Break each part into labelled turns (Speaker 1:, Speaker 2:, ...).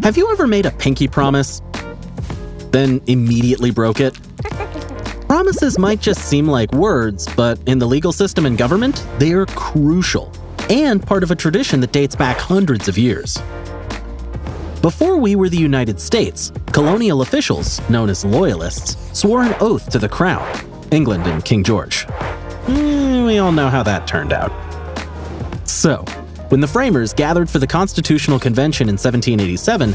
Speaker 1: Have you ever made a pinky promise, then immediately broke it? Promises might just seem like words, but in the legal system and government, they are crucial and part of a tradition that dates back hundreds of years. Before we were the United States, colonial officials, known as loyalists, swore an oath to the crown, England and King George. We all know how that turned out. So, when the framers gathered for the Constitutional Convention in 1787,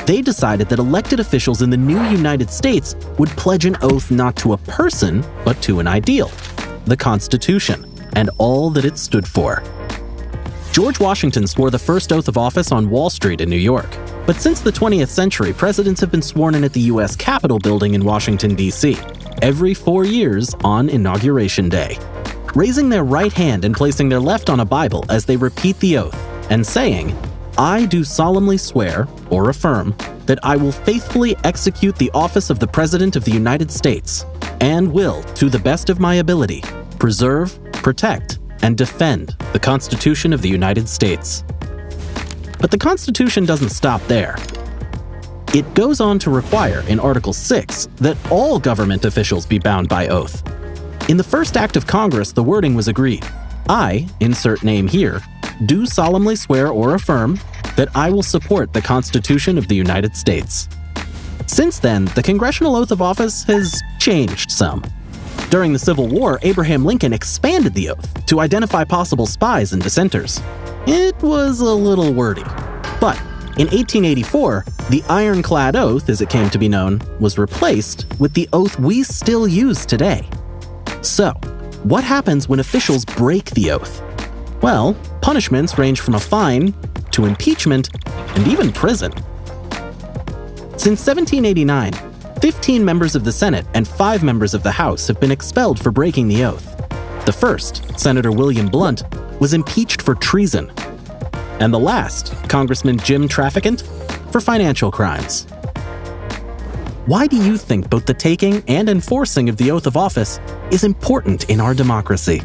Speaker 1: they decided that elected officials in the new United States would pledge an oath not to a person, but to an ideal, the Constitution, and all that it stood for. George Washington swore the first oath of office on Wall Street in New York, but since the 20th century, presidents have been sworn in at the U.S. Capitol building in Washington, D.C., every 4 years on Inauguration Day, raising their right hand and placing their left on a Bible as they repeat the oath and saying, "I do solemnly swear or affirm that I will faithfully execute the office of the President of the United States and will, to the best of my ability, preserve, protect, and defend the Constitution of the United States." But the Constitution doesn't stop there. It goes on to require, in Article 6, that all government officials be bound by oath. In the first act of Congress, the wording was agreed. I, insert name here, do solemnly swear or affirm that I will support the Constitution of the United States. Since then, the Congressional Oath of Office has changed some. During the Civil War, Abraham Lincoln expanded the oath to identify possible spies and dissenters. It was a little wordy. But in 1884, the ironclad oath, as it came to be known, was replaced with the oath we still use today. So, what happens when officials break the oath? Well, punishments range from a fine to impeachment and even prison. Since 1789, 15 members of the Senate and 5 members of the House have been expelled for breaking the oath. The first, Senator William Blount, was impeached for treason. And the last, Congressman Jim Traficant, for financial crimes. Why do you think both the taking and enforcing of the oath of office is important in our democracy?